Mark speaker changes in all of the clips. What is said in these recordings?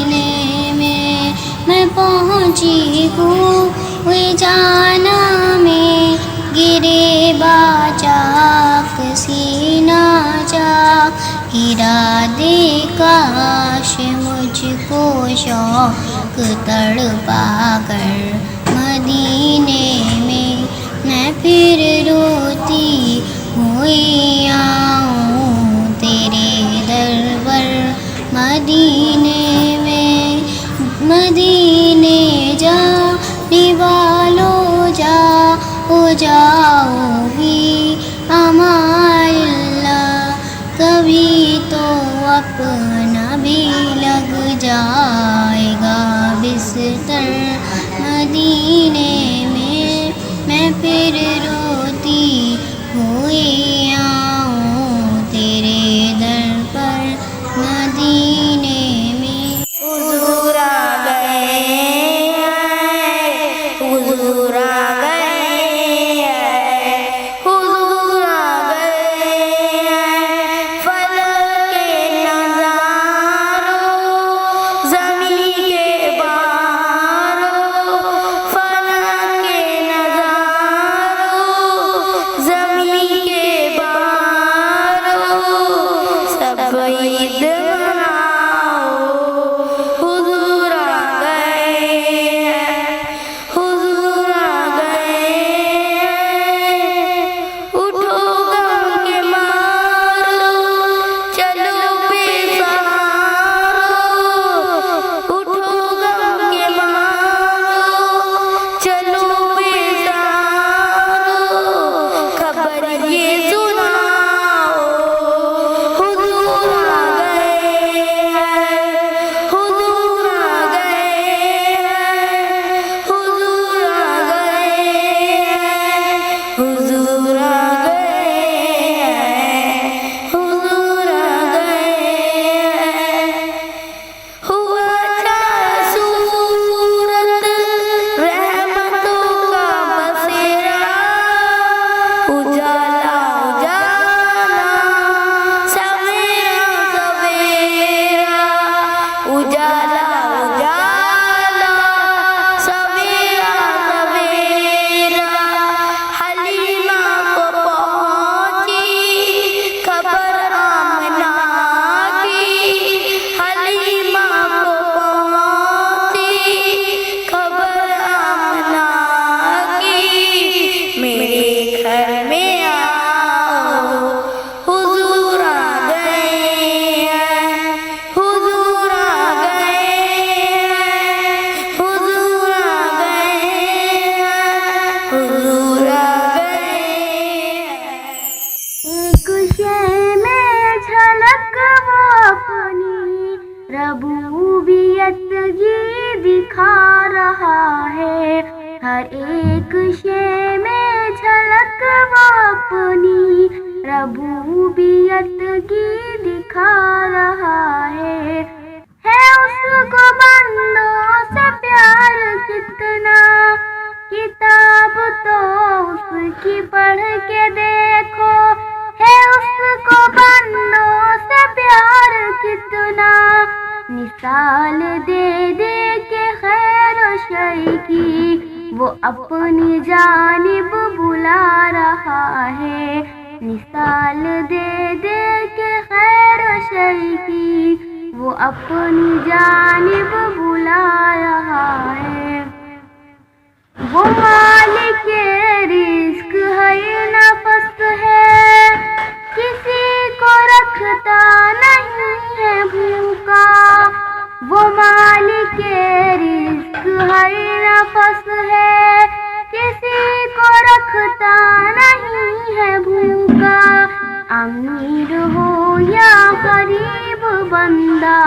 Speaker 1: مدینے میں میں پہنچی ہوں جانا میں گرے باچاک سینہ چاک گرا دے کاش مجھ کو شوق تڑپا کر مدینے میں پھر روتی ہوئی آؤں تیرے در پر مدینے میں مدینے جانے والوں جاؤ ہی امان اللہ کبھی تو اپنا بھی لگ جائے گا بستر مدینے میں پھر روتی ہوئی آؤں تیرے در پر مدینے میں
Speaker 2: حضور آ گئے حضور آ گئے حضور آ گئے فلک کے نظاروں زمین کے باروں فلک کے نظاروں زمین کے باروں سب عید مناؤ حضور آ گئے حضور آ گئے اٹھو غم کے مارو چلو بے سہارو اٹھو غم کے مارو چلو بے سہارو خبر یہ سناؤ حضور آ گئے حضور آ گئے حضور آ گئے حضور آ گئے حضور آ گئے ہوا تھا صورت رحمتوں کا بسیرا اجالا اجالا سویرا سویرا اجالا اجالا سویرا سویرا حلیمہ کو پہنچی خبر آمنہ کی حلیمہ کو پہنچی خبر آمنہ کی میرے گھر میں آؤ حضور آ گئے حضور آ گئے حضور آ گئے حضور آ گئے
Speaker 1: ایک شے میں جھلک وہ اپنی ربوبیت ہی دکھا رہا ہے ہر ایک شے میں جھلک وہ اپنی ربوبیت کی دکھا رہا ہے اس کو بندوں سے پیار کتنا کتاب تو اس کی پڑھ کے دیکھو ہے اس کو بندوں سے پیار کتنا مثال دے دے کے خیر و شر کی وہ اپنی جانب بلا رہا ہے مثال دے دے کے خیر و شر کی وہ اپنی جانب بلا رہا ہے وہ مالک رزق ہے نفس ہے کسی کو رکھتا نہیں ہے بھوکا وہ مالک رزق ہے نفس ہے کسی کو رکھتا نہیں ہے بھوکا امیر ہو یا غریب بندہ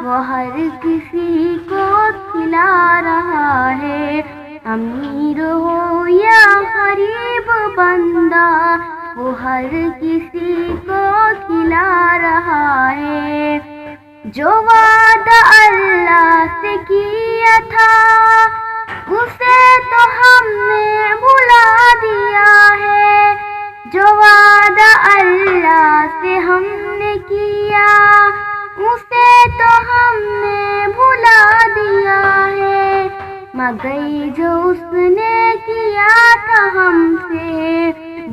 Speaker 1: وہ ہر کسی کو کھلا رہا ہے امیر ہو یا غریب بندہ وہ ہر کسی کو کھلا رہا ہے جو وعدہ اللہ سے کیا تھا اسے تو ہم نے بھلا دیا ہے جو وعدہ اللہ سے ہم نے کیا اسے تو ہم نے بھلا گئی جو اس نے کیا تھا ہم سے،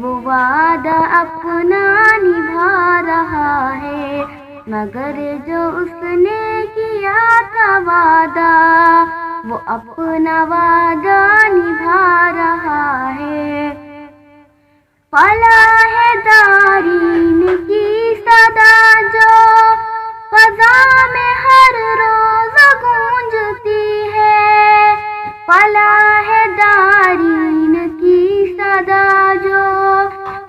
Speaker 1: وہ وعدہ اپنا نبھا رہا ہے، مگر جو اس نے کیا تھا وعدہ وہ اپنا وعدہ نبھا رہا ہے۔ فلاح دارین کی صدا جو فضا میں ہر روز گونجتی ہے، فلاح دارین کی صدا جو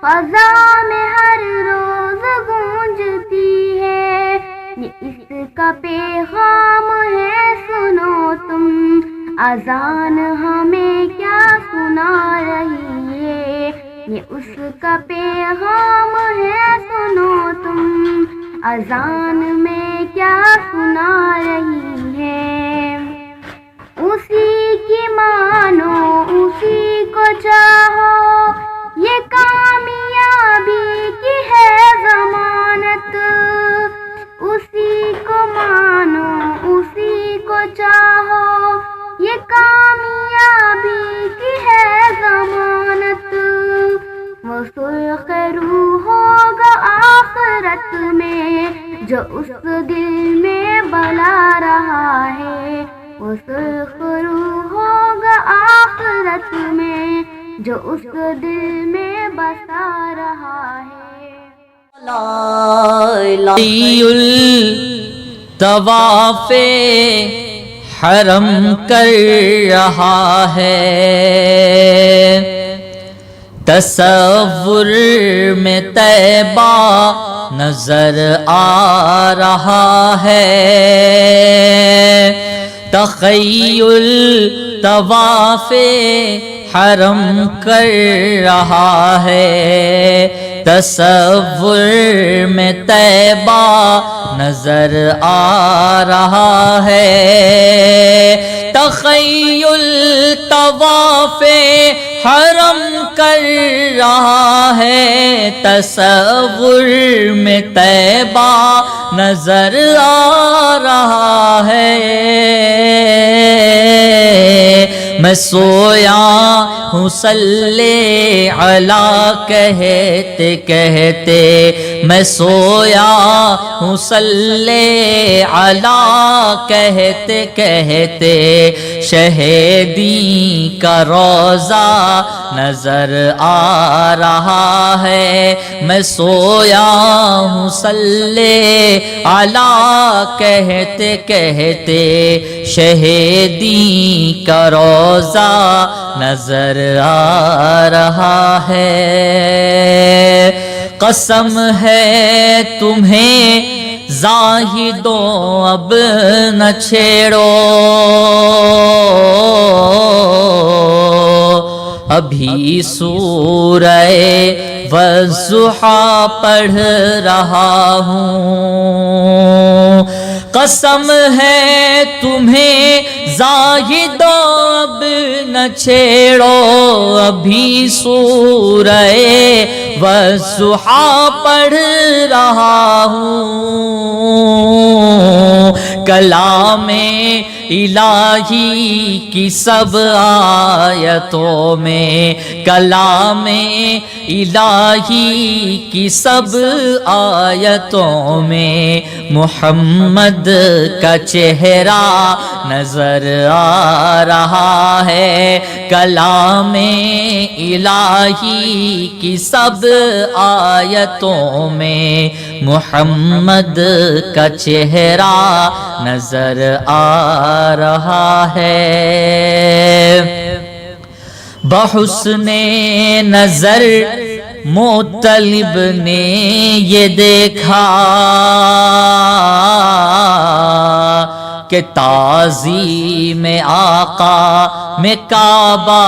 Speaker 1: فضا میں ہر روز گونجتی ہے، یہ اس کا پیغام ہے سنو تم، اذان ہمیں کیا سنا رہی ہے، یہ اس کا پیغام ہے سنو تم، اذان میں کیا سنا رہی ہے۔ اسی کی مانو اسی کو چاہو، یہ کامیابی کی ہے ضمانت، اسی کو مانو اسی کو چاہو، یہ کامیابی کی ہے ضمانت، وہ سرخ روح ہوگا آخرت میں جو اس دل میں بلا رہا ہے، وہ سرخ روح ہوگا آخرت میں جو اس دل میں بسا رہا ہے۔
Speaker 3: طواف حرم کر رہا ہے، تصور میں طیبہ نظر آ رہا ہے، تخیل طواف حرم کر رہا ہے، تصور میں طیبہ نظر آ رہا ہے، تخیل طواف حرم کر رہا ہے، تصور میں طیبہ نظر آ رہا ہے، میں سویا ہوں صلی علی کہتے کہتے، میں سویا ہوں صلی علی کہتے کہتے، شہیدی کا روضہ نظر آ رہا ہے، میں سویا ہوں صلی علی کہتے کہتے، شہیدی کا روضہ نظر آ رہا ہے، قسم ہے تمہیں زاہدوں اب نہ چھیڑو، ابھی سورہ والضحیٰ پڑھ رہا ہوں، قسم ہے تمہیں زاہدوں اب نہ چھیڑو، ابھی سورہ والضحیٰ پڑھ رہا ہوں، کلام الہی کی سب آیتوں میں، کلام الہی کی سب آیتوں میں محمد کا چہرہ نظر آ رہا ہے، کلام الہی کی سب آیتوں میں محمد کا چہرہ نظر آ رہا ہے، بحسن نظر مطلب نے یہ دیکھا کہ تعظیم آقا میں کعبہ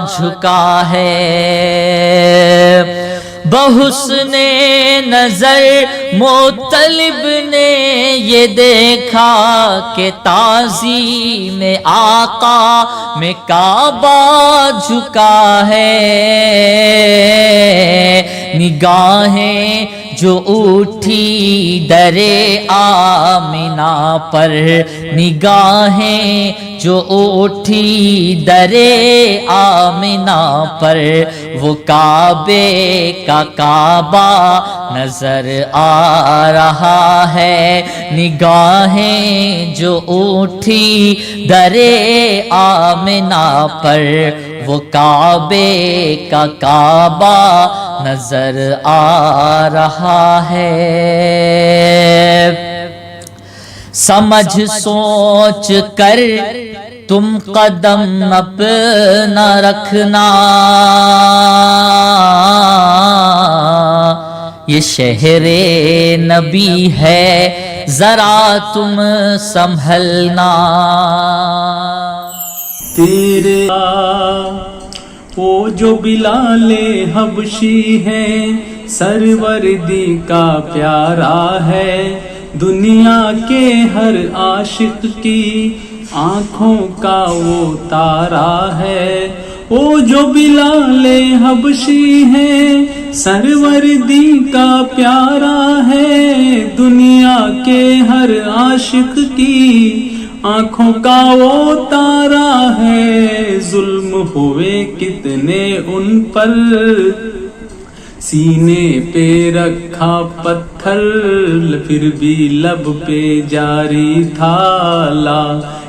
Speaker 3: جھکا ہے، بحسن نظر مطلب نے یہ دیکھا کہ تعظیم آقا میں کعبہ جھکا ہے، نگاہیں جو اٹھی در آمنہ پر، نگاہیں جو اٹھی در آمنہ پر، وہ کعبے کا کعبہ نظر آ رہا ہے، نگاہیں جو اٹھی در آمنہ پر، وہ کعبے کا کعبہ نظر آ رہا ہے۔ سمجھ سوچ کر تم قدم اپنا رکھنا، یہ شہر نبی ہے ذرا تم سنبھلنا۔
Speaker 4: تیرے وہ جو بلال حبشی ہے، سروردی کا پیارا ہے، دنیا کے ہر عاشق کی آنکھوں کا وہ تارا ہے۔ وہ جو بلال حبشی ہے، سروردی کا پیارا ہے، دنیا کے ہر عاشق کی آنکھوں کا وہ تارا ہے۔ ظلم ہوئے کتنے ان پر، سینے پہ رکھا پتھر، پھر بھی لب پہ جاری تھا لا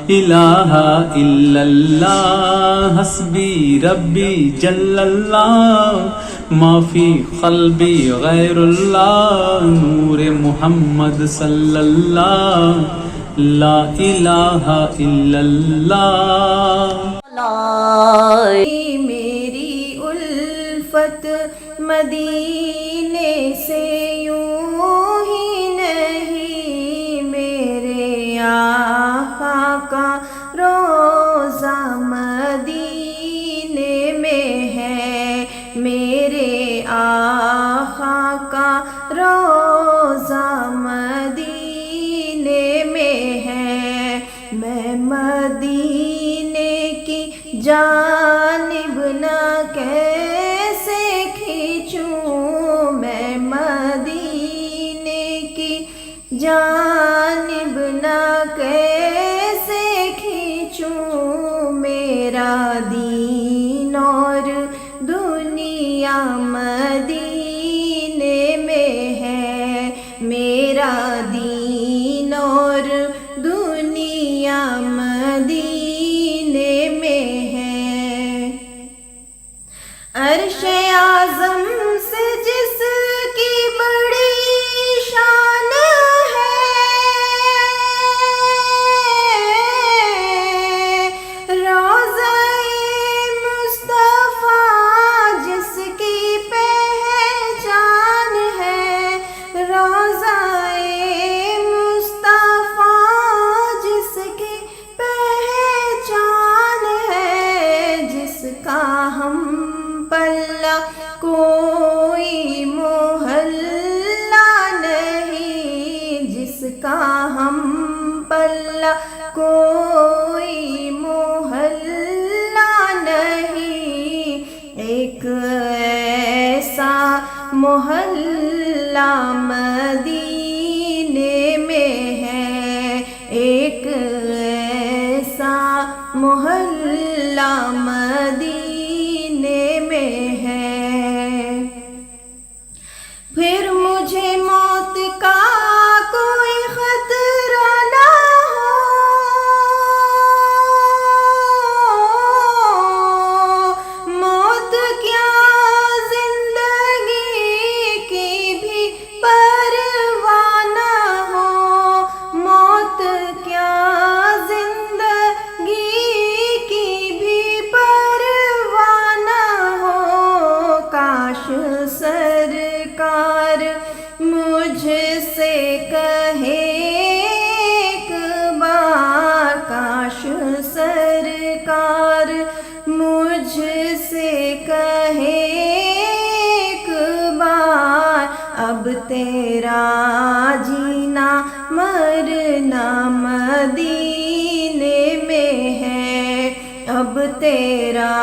Speaker 4: الہ الا اللہ، حسبی ربی جل اللہ، ما فی قلبی غیر اللہ، نور محمد صلی اللہ، لا الہ الا اللہ۔
Speaker 2: میری الفت مدینے سے یوں ہی نہیں، میرے آقا کا روزہ مدینے میں ہے، میرے آقا کا روزہ مدینے میں ہے۔ میں مدینے کی جانب نہ کیسے کھینچوں، میں مدینے کی جانب نہ کیسے کھینچوں، میرا دین اور دنیا مدینے میں ہے، میرا دین اور دنیا مدینے میں ہے۔ عرش اعظم سے جس کی بڑی شان ہے، روضہ مصطفیٰ جس کی پہچان ہے، روضہ مصطفیٰ جس کی پہچان ہے، جس کا ہم پلہ کوئی محلہ نہیں، جس کا ہم پلہ کوئی محلہ نہیں، ایک ایسا محلہ مدینے میں ہے، ایک ایسا محلہ مدینے میں ہے۔ پھر مجھے موت کا کوئی خطرہ نہ ہو، موت کیا زندگی کی بھی پرواہ نہ ہو، موت کیا زندگی کی بھی پرواہ نہ ہو، کاش سرکار مجھ سے کہے ایک بار، کاش سرکار مجھ سے کہے ایک بار، اب تیرا جینا مرنا مدینے میں ہے، اب تیرا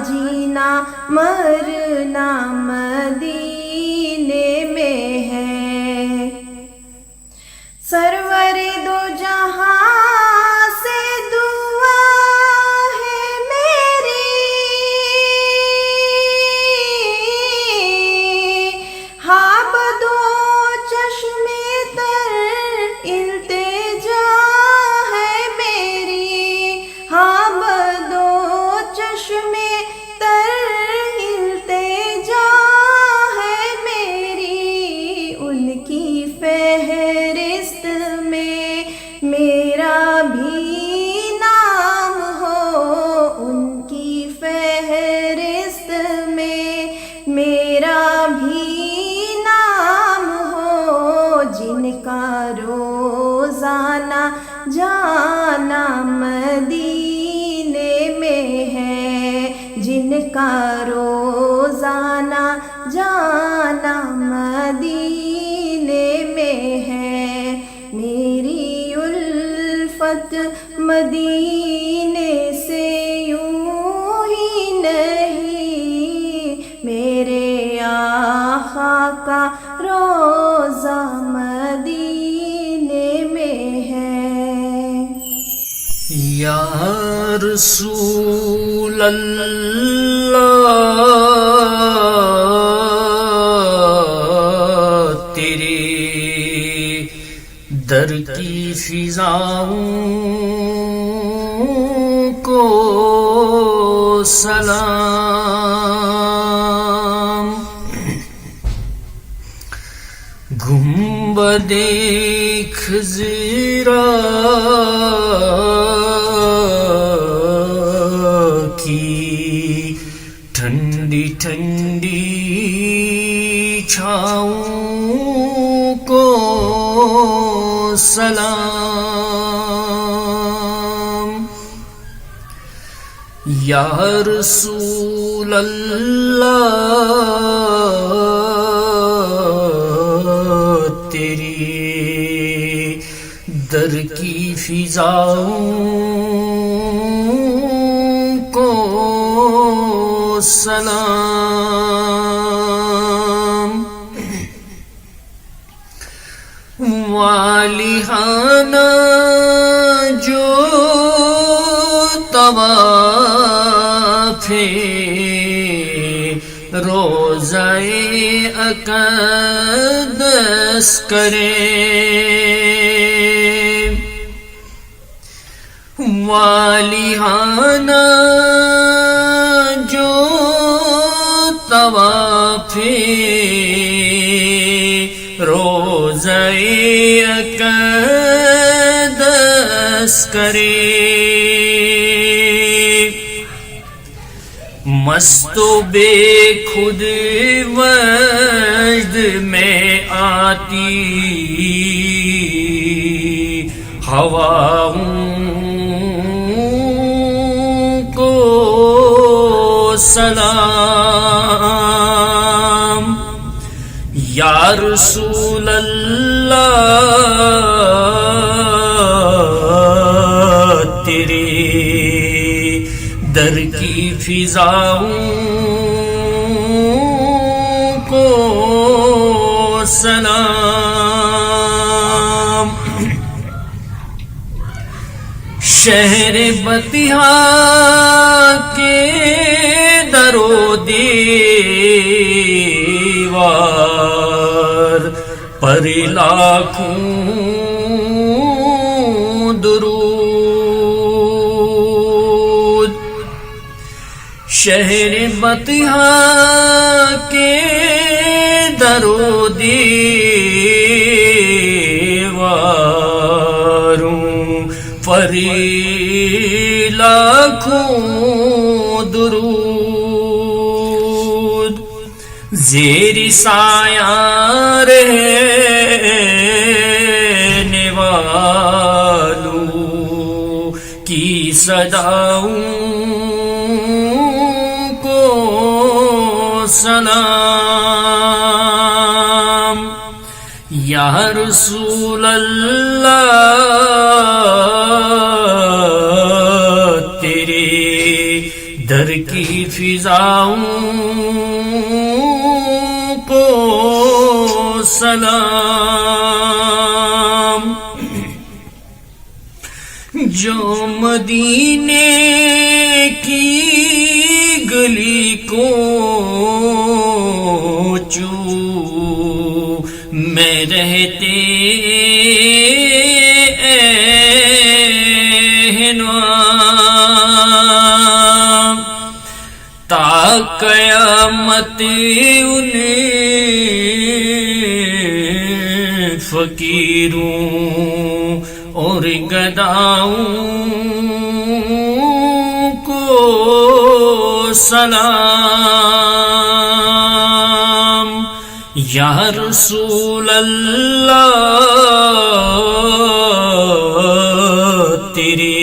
Speaker 2: جینا مرنا مدینے میں ہے۔ وصلت مدینے سے یوں ہی نہیں، میرے آقا کا روزہ مدینے میں ہے۔
Speaker 3: یا رسول اللہ تیرے در کی فضاؤں کو سلام، گنبد خضرا کی ٹھنڈی ٹھنڈی چھاؤں کو سلام، یا رسول اللہ تیری در کی فضاؤں کو سلام، والہانہ جو طواف روضہ اقدس کرے، والہانہ جو طواف روضہ اقدس کرے، مست و بے خود وجد میں آتی ہواؤں کو سلام، یا رسول اللہ تیرے در کی فضاؤں کو سلام، شہر بطحا کے در و دیوار پر لاکھوں درود، شہر بطحا کے در و دیواروں پر لاکھوں درود، زیر سایہ رہنے والوں کی صداؤں کو سلام، یا رسول اللہ تیرے در کی فضاؤں کو سلام، جو مدینے کی گلی کو چو میں رہتے احنوام، تا قیامت انہیں فقیروں اور گداؤں کو سلام، یا رسول اللہ تیرے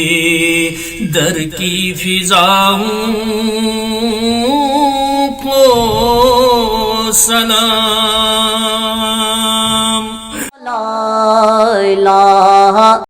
Speaker 3: در کی فضاؤں کو سلام۔